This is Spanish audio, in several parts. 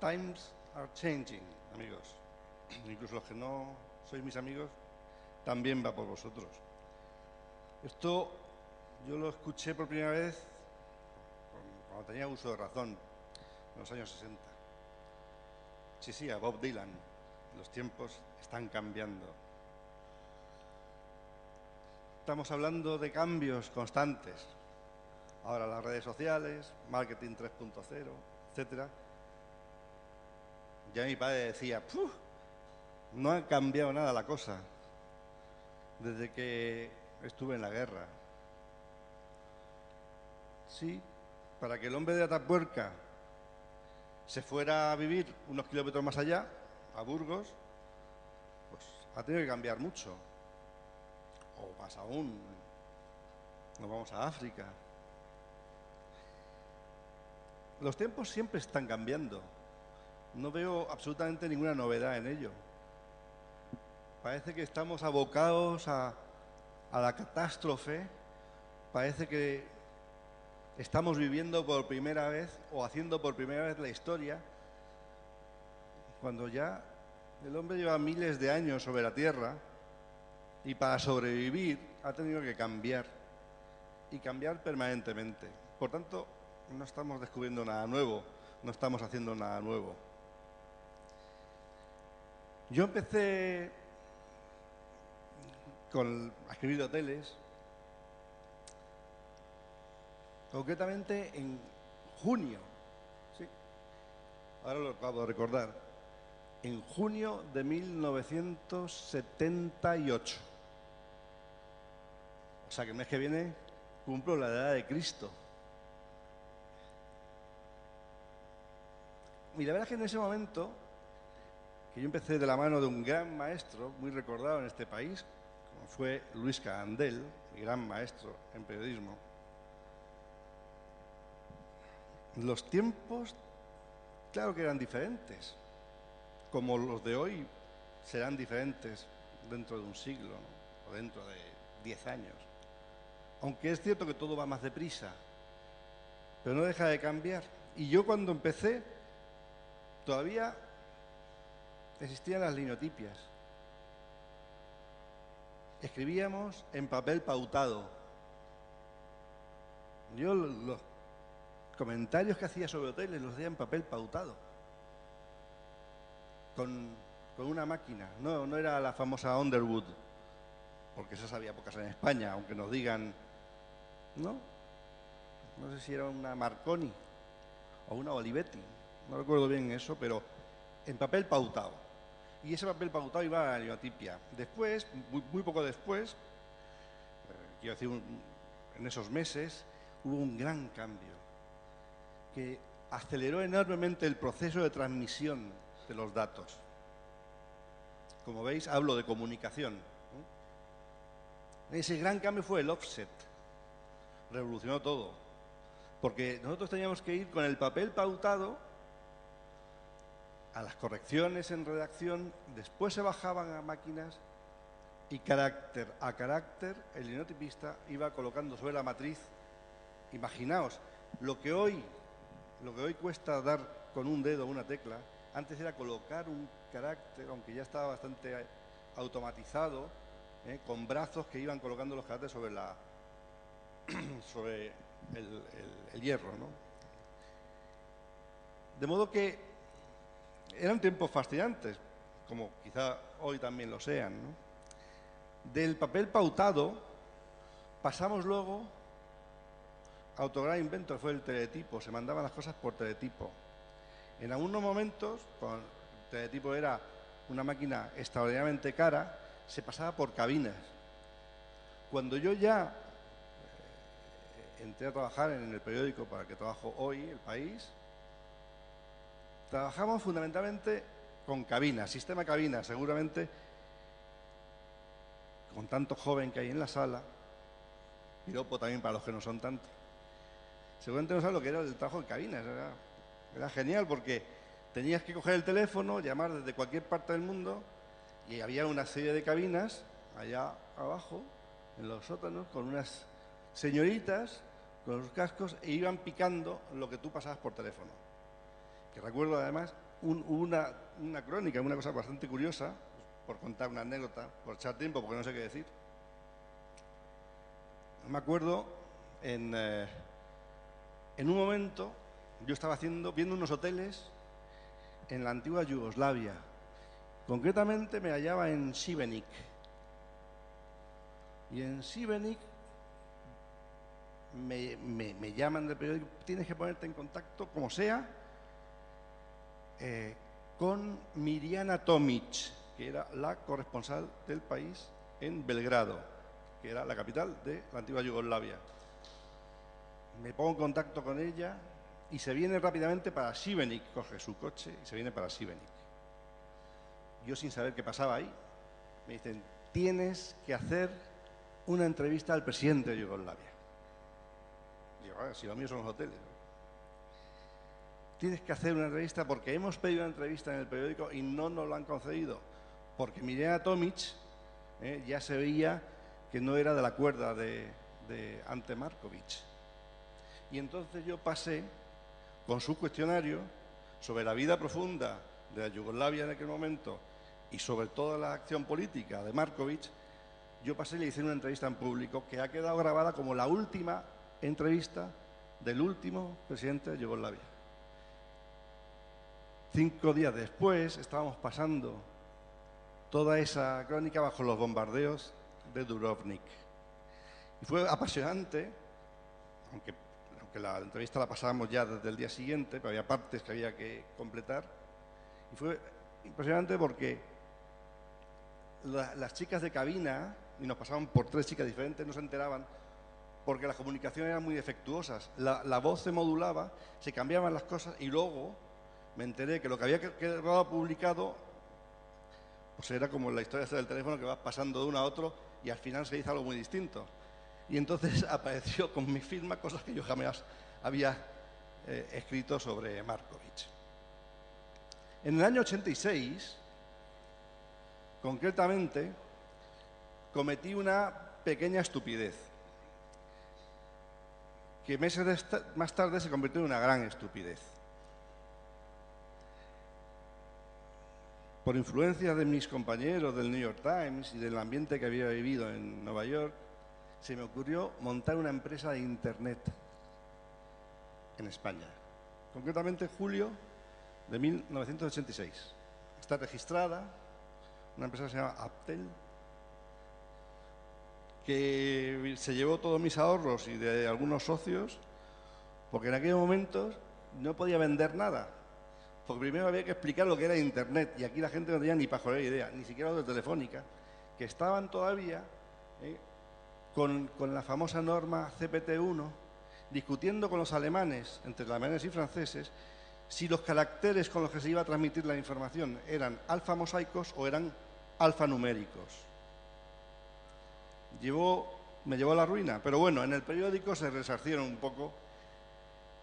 Times are changing, amigos. Incluso los que no sois mis amigos, también va por vosotros. Esto yo lo escuché por primera vez cuando tenía uso de razón, en los años 60. Sí, sí, a Bob Dylan. Los tiempos están cambiando. Estamos hablando de cambios constantes. Ahora las redes sociales, marketing 3.0, etcétera. Ya mi padre decía, ¡puf! No ha cambiado nada la cosa desde que estuve en la guerra. Sí, para que el hombre de Atapuerca se fuera a vivir unos kilómetros más allá, a Burgos, pues ha tenido que cambiar mucho. O más aún, nos vamos a África. Los tiempos siempre están cambiando. No veo absolutamente ninguna novedad en ello. Parece que estamos abocados a la catástrofe. Parece que estamos viviendo por primera vez o haciendo por primera vez la historia, cuando ya el hombre lleva miles de años sobre la Tierra y para sobrevivir ha tenido que cambiar y cambiar permanentemente. Por tanto, no estamos descubriendo nada nuevo, no estamos haciendo nada nuevo. Yo empecé a escribir de hoteles, concretamente en junio, sí, ahora lo acabo de recordar, en junio de 1978. O sea que el mes que viene cumplo la edad de Cristo. Y la verdad es que en ese momento, que yo empecé de la mano de un gran maestro, muy recordado en este país, como fue Luis Candel, mi gran maestro en periodismo, los tiempos, claro que eran diferentes, como los de hoy serán diferentes dentro de un siglo, ¿no? O dentro de 10 años. Aunque es cierto que todo va más deprisa, pero no deja de cambiar. Y yo cuando empecé, todavía existían las linotipias. Escribíamos en papel pautado. Yo los comentarios que hacía sobre hoteles los hacía en papel pautado. Con una máquina. No era la famosa Underwood, porque esas había pocas en España, aunque nos digan, no sé si era una Marconi o una Olivetti, no recuerdo bien eso, pero en papel pautado. Y ese papel pautado iba a la linotipia. Después, muy poco después, quiero decir, en esos meses, hubo un gran cambio que aceleró enormemente el proceso de transmisión de los datos. Como veis, hablo de comunicación, ¿no? Ese gran cambio fue el offset. Revolucionó todo. Porque nosotros teníamos que ir con el papel pautado a las correcciones en redacción, después se bajaban a máquinas y carácter a carácter el linotipista iba colocando sobre la matriz. Imaginaos, lo que hoy cuesta dar con un dedo una tecla, antes era colocar un carácter, aunque ya estaba bastante automatizado, con brazos que iban colocando los caracteres sobre el hierro, ¿no? De modo que eran tiempos fascinantes, como quizá hoy también lo sean, ¿no? Del papel pautado pasamos luego a otro gran invento, fue el teletipo. Se mandaban las cosas por teletipo. En algunos momentos, cuando el teletipo era una máquina extraordinariamente cara, se pasaba por cabinas. Cuando yo ya entré a trabajar en el periódico para el que trabajo hoy, El País, trabajamos fundamentalmente con cabinas, sistema cabina, seguramente con tanto joven que hay en la sala, piropo también para los que no son tantos, seguramente no saben lo que era el trabajo de cabinas. Era genial porque tenías que coger el teléfono, llamar desde cualquier parte del mundo y había una serie de cabinas allá abajo, en los sótanos, con unas señoritas con los cascos e iban picando lo que tú pasabas por teléfono. Que recuerdo además una crónica, una cosa bastante curiosa, por contar una anécdota, por echar tiempo, porque no sé qué decir. Me acuerdo en un momento yo estaba viendo unos hoteles en la antigua Yugoslavia. Concretamente me hallaba en Šibenik. Y en Šibenik me llaman del periódico, tienes que ponerte en contacto, como sea, con Mirjana Tomic, que era la corresponsal del país en Belgrado, que era la capital de la antigua Yugoslavia. Me pongo en contacto con ella y se viene rápidamente para Šibenik, coge su coche y se viene para Šibenik. Yo sin saber qué pasaba ahí, me dicen, tienes que hacer una entrevista al presidente de Yugoslavia. Digo, si lo mío son los hoteles. Tienes que hacer una entrevista porque hemos pedido una entrevista en el periódico y no nos lo han concedido. Porque Mirjana Tomic ya se veía que no era de la cuerda de Ante Markovic. Y entonces yo pasé con su cuestionario sobre la vida profunda de la Yugoslavia en aquel momento y sobre toda la acción política de Markovic. Yo pasé y le hice una entrevista en público que ha quedado grabada como la última entrevista del último presidente de Yugoslavia. 5 días después estábamos pasando toda esa crónica bajo los bombardeos de Dubrovnik. Y fue apasionante, aunque la entrevista la pasábamos ya desde el día siguiente, pero había partes que había que completar. Y fue impresionante porque las chicas de cabina, y nos pasaban por 3 chicas diferentes, no se enteraban porque las comunicaciones eran muy defectuosas. La voz se modulaba, se cambiaban las cosas y luego me enteré que lo que había quedado publicado pues era como la historia del teléfono, que vas pasando de uno a otro y al final se dice algo muy distinto. Y entonces apareció con mi firma cosas que yo jamás había escrito sobre Markovic. En el año 86, concretamente, cometí una pequeña estupidez que meses más tarde se convirtió en una gran estupidez. Por influencia de mis compañeros del New York Times y del ambiente que había vivido en Nueva York, se me ocurrió montar una empresa de Internet en España. Concretamente en julio de 1986. Está registrada una empresa que se llama Aptel, que se llevó todos mis ahorros y de algunos socios, porque en aquellos momentos no podía vender nada. Porque primero había que explicar lo que era Internet, y aquí la gente no tenía ni pajolera idea, ni siquiera los de Telefónica, que estaban todavía con la famosa norma CPT-1, discutiendo con los alemanes, entre alemanes y franceses, si los caracteres con los que se iba a transmitir la información eran alfamosaicos o eran alfanuméricos. Me llevó a la ruina, pero bueno, en el periódico se resarcieron un poco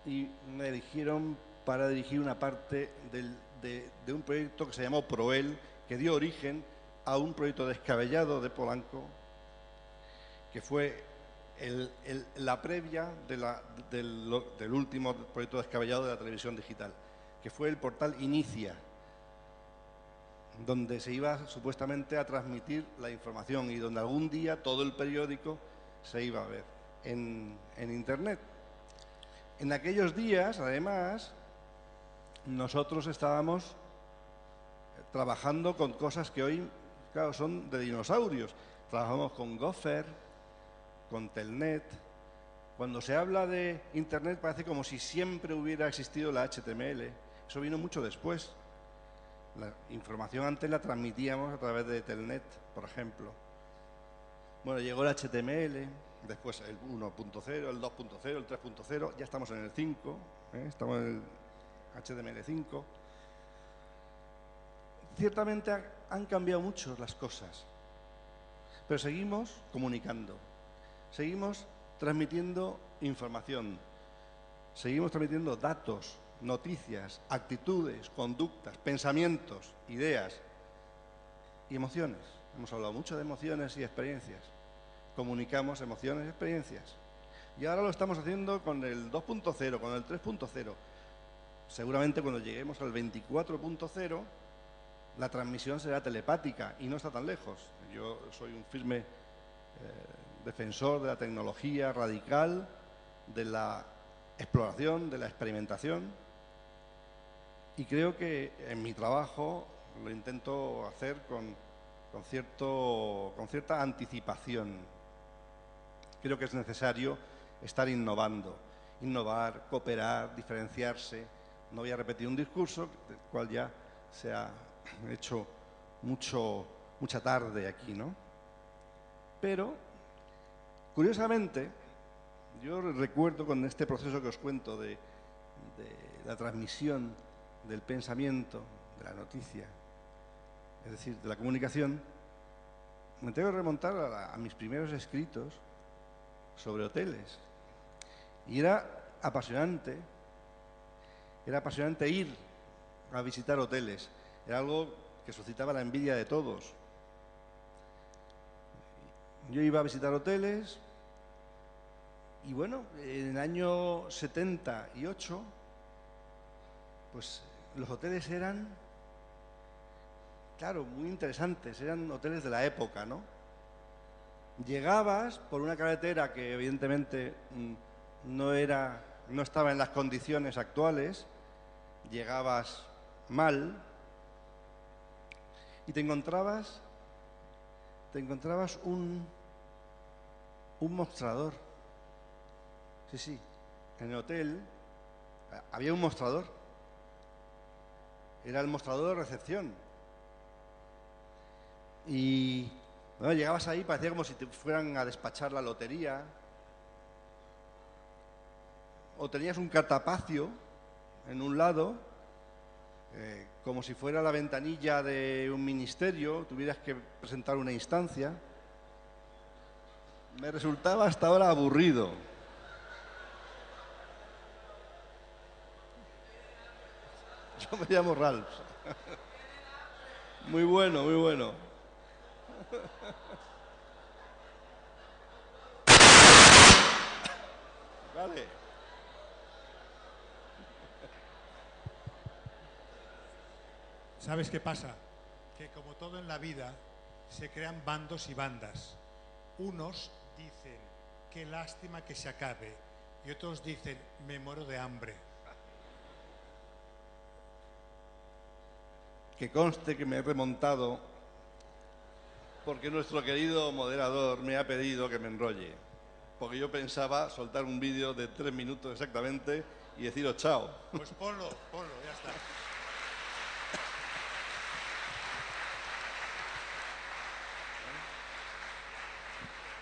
y me eligieron para dirigir una parte de un proyecto que se llamó Proel, que dio origen a un proyecto descabellado de Polanco, que fue la previa del último proyecto descabellado de la televisión digital, que fue el portal Inicia, donde se iba supuestamente a transmitir la información y donde algún día todo el periódico se iba a ver en Internet. En aquellos días, además, nosotros estábamos trabajando con cosas que hoy, claro, son de dinosaurios. Trabajamos con Gopher, con Telnet. Cuando se habla de Internet parece como si siempre hubiera existido la HTML. Eso vino mucho después. La información antes la transmitíamos a través de Telnet, por ejemplo. Bueno, llegó el HTML, después el 1.0, el 2.0, el 3.0, ya estamos en el 5, estamos en el HTML5. Ciertamente han cambiado mucho las cosas, pero seguimos comunicando, seguimos transmitiendo información, seguimos transmitiendo datos, noticias, actitudes, conductas, pensamientos, ideas y emociones. Hemos hablado mucho de emociones y experiencias. Comunicamos emociones y experiencias. Y ahora lo estamos haciendo con el 2.0, con el 3.0. seguramente cuando lleguemos al 24.0 la transmisión será telepática y no está tan lejos. Yo soy un firme defensor de la tecnología radical, de la exploración, de la experimentación, y creo que en mi trabajo lo intento hacer con cierta anticipación. Creo que es necesario estar innovando, innovar, cooperar, diferenciarse. No voy a repetir un discurso, del cual ya se ha hecho mucha tarde aquí, ¿no? Pero, curiosamente, yo recuerdo con este proceso que os cuento de la transmisión del pensamiento, de la noticia, es decir, de la comunicación, me tengo que remontar a mis primeros escritos sobre hoteles. Y era apasionante ir a visitar hoteles. Era algo que suscitaba la envidia de todos. Yo iba a visitar hoteles y bueno, en el año 78, pues los hoteles eran, claro, muy interesantes, eran hoteles de la época, ¿no? Llegabas por una carretera que evidentemente no estaba en las condiciones actuales, llegabas mal y te encontrabas un mostrador. Sí, en el hotel había un mostrador. Era el mostrador de recepción. Y bueno, llegabas ahí, parecía como si te fueran a despachar la lotería. O tenías un cartapacio en un lado, como si fuera la ventanilla de un ministerio, tuvieras que presentar una instancia. Me resultaba hasta ahora aburrido. Yo me llamo Ralph. Muy bueno, muy bueno. Vale. ¿Sabes qué pasa? Que como todo en la vida, se crean bandos y bandas. Unos dicen, qué lástima que se acabe, y otros dicen, me muero de hambre. Que conste que me he remontado porque nuestro querido moderador me ha pedido que me enrolle. Porque yo pensaba soltar un vídeo de 3 minutos exactamente y deciros chao. Pues ponlo, ya está.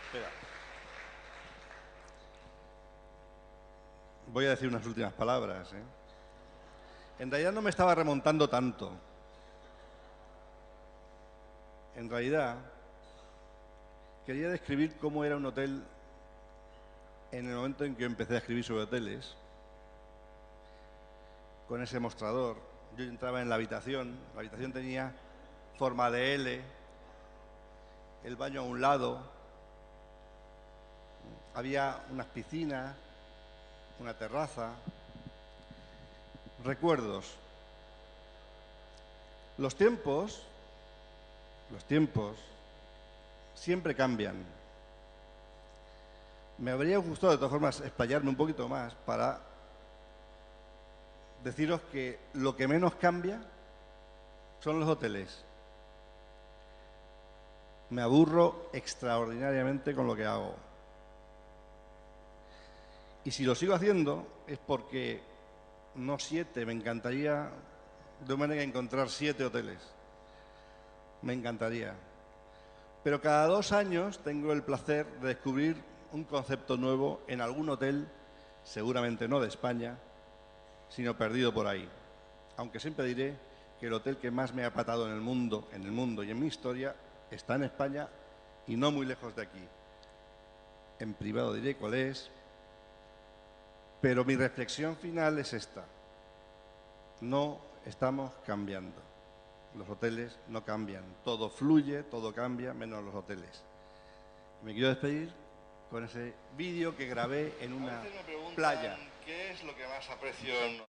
Espera. Voy a decir unas últimas palabras, ¿eh? En realidad no me estaba remontando tanto. En realidad quería describir cómo era un hotel en el momento en que empecé a escribir sobre hoteles, con ese mostrador. Yo entraba en la habitación tenía forma de L, el baño a un lado, había unas piscinas, una terraza. Recuerdos. Los tiempos siempre cambian. Me habría gustado, de todas formas, explayarme un poquito más para deciros que lo que menos cambia son los hoteles. Me aburro extraordinariamente con lo que hago. Y si lo sigo haciendo es porque no 7, me encantaría de manera encontrar 7 hoteles. Me encantaría. Pero cada 2 años tengo el placer de descubrir un concepto nuevo en algún hotel, seguramente no de España, sino perdido por ahí. Aunque siempre diré que el hotel que más me ha patado en el mundo y en mi historia está en España y no muy lejos de aquí. En privado diré cuál es, pero mi reflexión final es esta. No estamos cambiando. Los hoteles no cambian. Todo fluye, todo cambia, menos los hoteles. Me quiero despedir con ese vídeo que grabé en una playa. ¿Qué es lo que más aprecio en